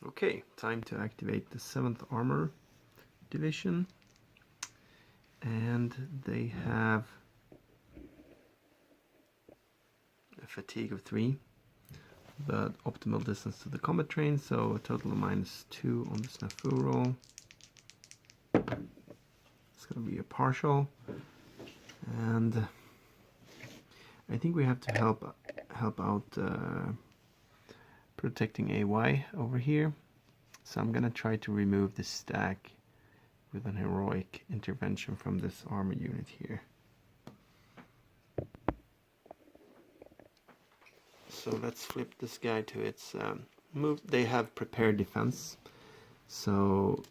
Okay, time to activate the 7th Armor Division. And they have a fatigue of 3, but optimal distance to the combat train, so a total of -2 on the snafu roll. It's going to be a partial, and I think we have to help out protecting AY over here. So I'm going to try to remove this stack with an heroic intervention from this armor unit here. So let's flip this guy to its move. They have prepared defense, so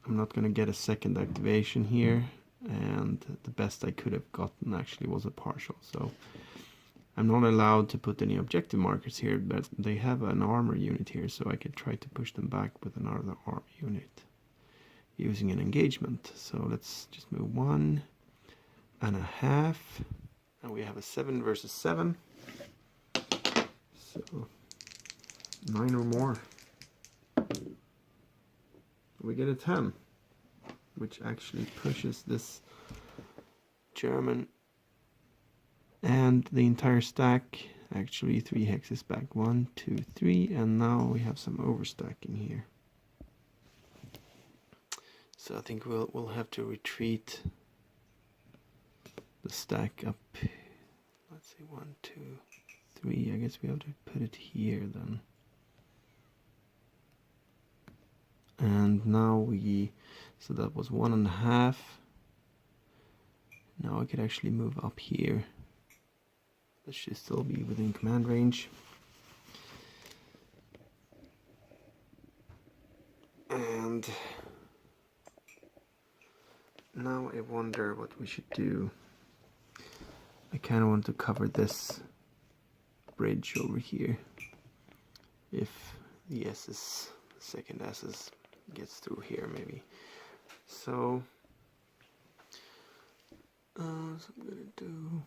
I'm not going to get a second activation here, and the best I could have gotten actually was a partial. So I'm not allowed to put any objective markers here, but they have an armor unit here, so I could try to push them back with another armor unit using an engagement. So let's just move 1.5, and we have a 7 versus 7. So 9 or more. We get a 10, which actually pushes this German and the entire stack actually 3 hexes back. 1, 2, 3, and now we have some overstacking here. So I think we'll have to retreat the stack up. Let's see, 1, 2, 3. I guess we have to put it here then. And now so that was 1.5. Now I could actually move up here. This should still be within command range. And now I wonder what we should do. I kind of want to cover this bridge over here. If the second SS gets through here maybe. So I'm gonna do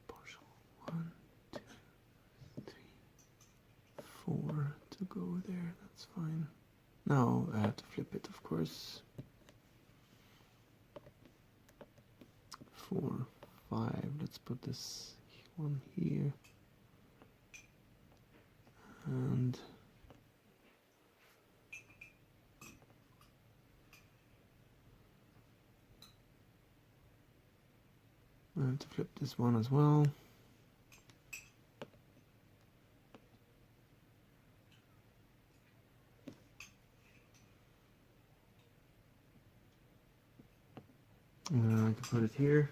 partial 1, 2, 3, 4 to go there. That's fine. Now I have to flip it, of course. 4, 5. Let's put this one here. And I have to flip this one as well. And I can put it here.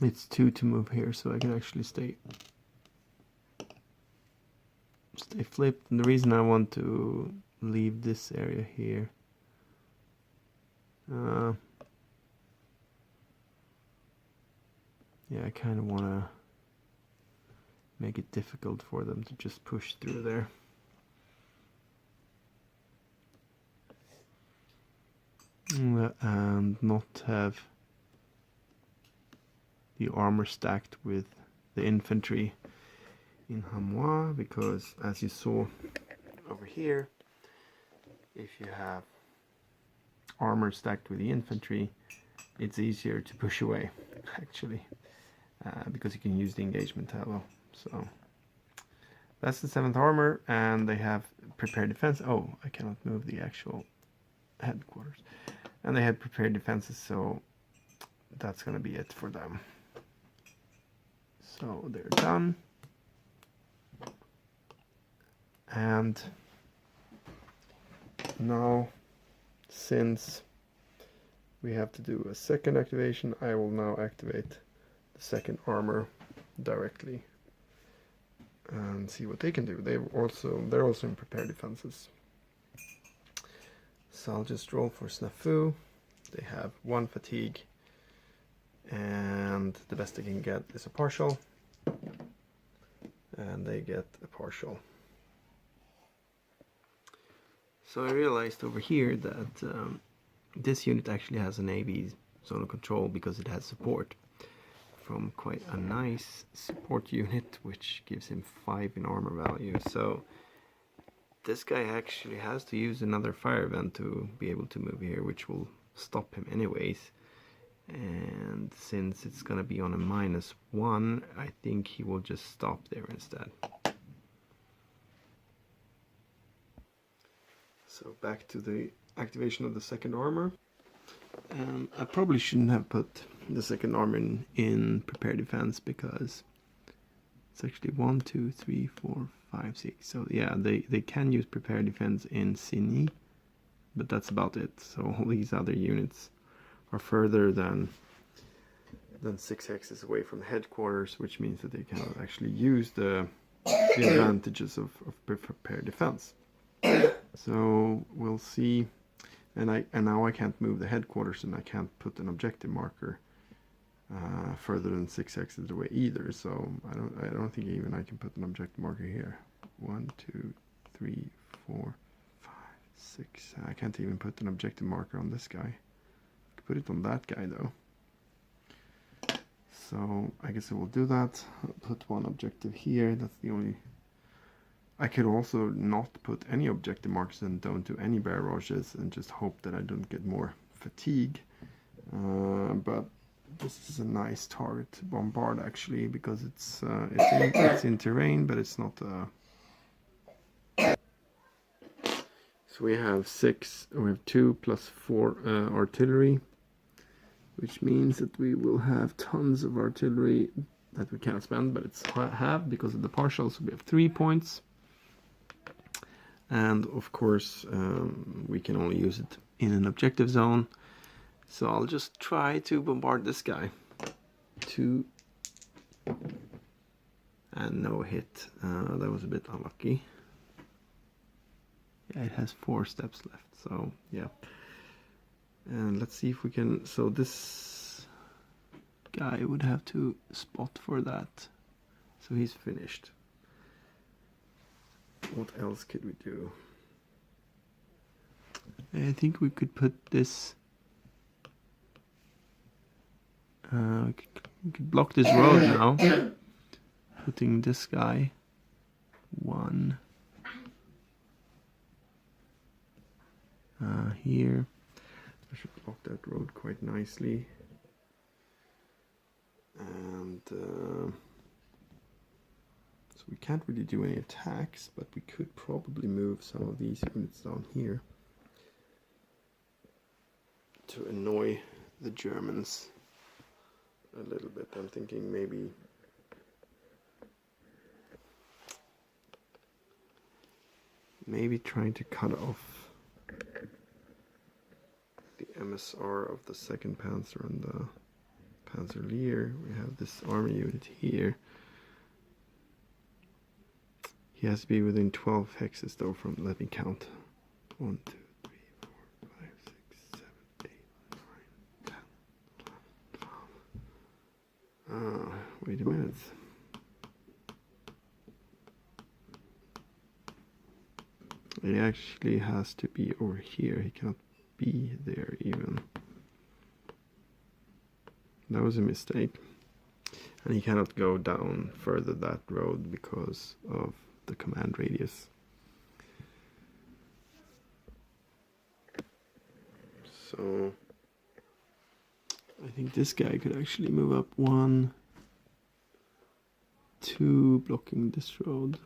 It's 2 to move here, so I can actually stay flipped. And the reason I want to leave this area here, yeah, I kind of want to make it difficult for them to just push through there. And not have the armor stacked with the infantry in Hamois, because as you saw over here, if you have armor stacked with the infantry, it's easier to push away actually, because you can use the engagement tableau. So that's the 7th armor, and they have prepared defense. Oh, I cannot move the actual headquarters. And they had prepared defenses, so that's gonna be it for them. So they're done. And now, since we have to do a second activation, I will now activate the 2nd armor directly and see what they can do. They're also in prepared defenses. So I'll just roll for snafu. They have 1 fatigue, and the best they can get is a partial, and they get a partial. So I realized over here that this unit actually has an AV zone of control because it has support from quite a nice support unit, which gives him 5 in armor value. So this guy actually has to use another fire event to be able to move here, which will stop him anyways. And since it's gonna be on a -1, I think he will just stop there instead. So back to the activation of the second armor. I probably shouldn't have put the second armor in prepare defense, because it's actually 1, 2, 3, 4, 5, 6. So yeah, they can use prepare defense in Cine, but that's about it. So all these other units are further than 6 hexes away from headquarters, which means that they cannot actually use the advantages of prepare defense. So we'll see. And now I can't move the headquarters, and I can't put an objective marker further than 6 hexes away either. So I don't think even I can put an objective marker here. 1, 2, 3, 4, 5, 6. I can't even put an objective marker on this guy. I could put it on that guy though. So I guess I will do that. I'll put one objective here. That's the only. I could also not put any objective markers and don't do any barrages and just hope that I don't get more fatigue. But this is a nice target to bombard actually, because it's in terrain, but it's not. So we have 2 plus 4 artillery, which means that we will have tons of artillery that we can't spend, but it's half because of the partials. So we have 3 points. And of course we can only use it in an objective zone, so I'll just try to bombard this guy. 2 and no hit. That was a bit unlucky. Yeah, it has 4 steps left, so yeah. And let's see if we can. So this guy would have to spot for that, so he's finished. What else could we do? I think we could put this. We could block this road now. Putting this guy 1 here. I should block that road quite nicely. And so we can't really do any attacks, but we could probably move some of these units down here to annoy the Germans a little bit. I'm thinking maybe trying to cut off the MSR of the 2nd Panzer and the Panzerlehr. We have this army unit here. He has to be within 12 hexes though from, let me count. 1, 2, 3, 4, 5, 6, 7, 8, 9, 10, 11, 12. Wait a minute. He actually has to be over here. He cannot be there even. That was a mistake. And he cannot go down further that road because of the command radius. So I think this guy could actually move up 1, 2, blocking this road.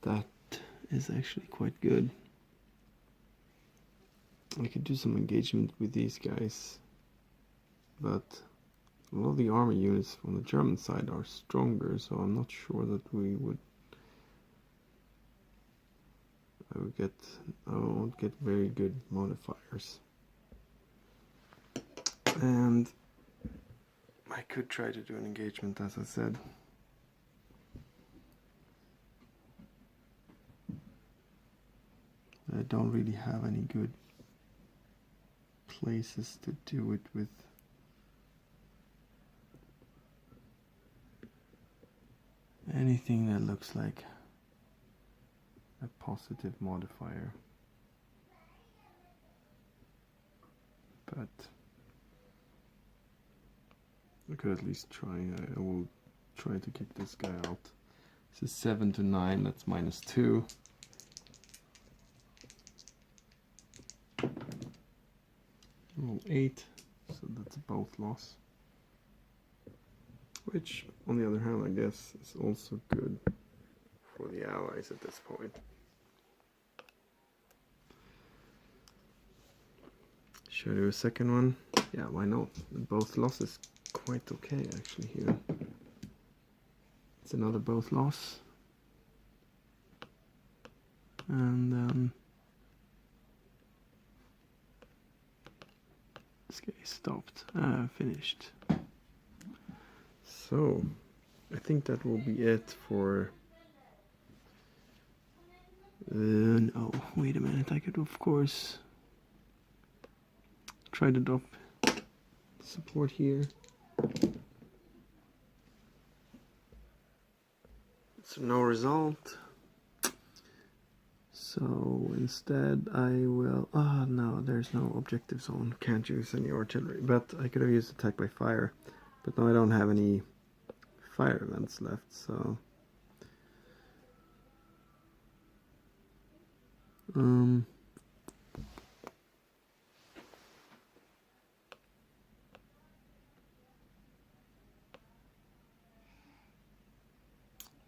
That is actually quite good. I could do some engagement with these guys, but a lot of the army units from the German side are stronger, so I'm not sure that I won't get very good modifiers. And I could try to do an engagement, as I said. I don't really have any good places to do it with. Anything that looks like a positive modifier. but I could at least try. I will try to kick this guy out. This is 7 to 9, that's -2. Roll 8, so that's a both loss. Which, on the other hand, I guess is also good for the allies at this point. Should I do a second one? Yeah, why not? Both losses quite okay actually here. It's another both loss. And then this guy stopped, finished. So I think that will be it for no, wait a minute, I could of course try to drop support here. So no result. So instead I will, no, there's no objective zone, can't use any artillery, but I could have used attack by fire, but now I don't have any fire events left, so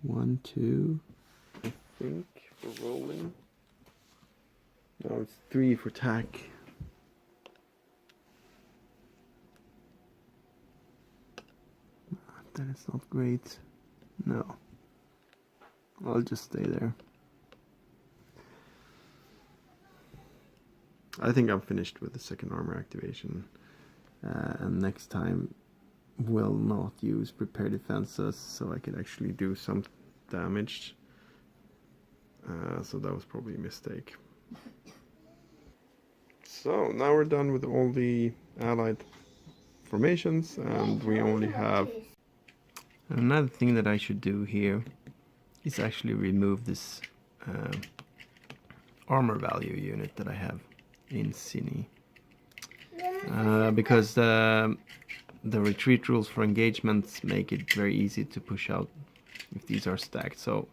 1, 2, I think, for rolling. No, it's 3 for attack. That is not great. No. I'll just stay there. I think I'm finished with the second armor activation. And next time will not use prepared defenses, so I can actually do some damage. So that was probably a mistake. So now we're done with all the allied formations, and we only have... Another thing that I should do here is actually remove this armor value unit that I have in Cine. Because the retreat rules for engagements make it very easy to push out if these are stacked. So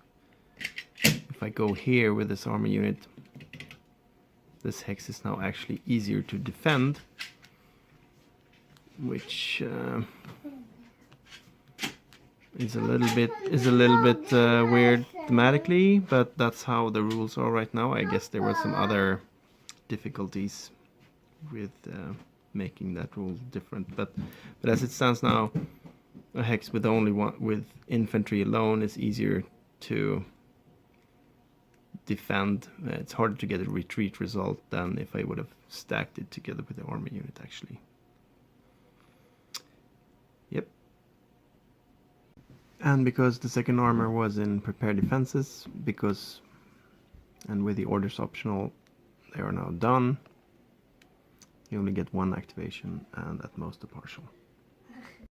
if I go here with this armor unit, this hex is now actually easier to defend, which is a little bit weird thematically, but that's how the rules are right now. I guess there were some other difficulties with making that rule different, but as it stands now, a hex with only with infantry alone is easier to defend. It's harder to get a retreat result than if I would have stacked it together with the armor unit actually. Yep. And because the second armor was in prepared defenses, and with the orders optional, they are now done. You only get one activation and at most a partial.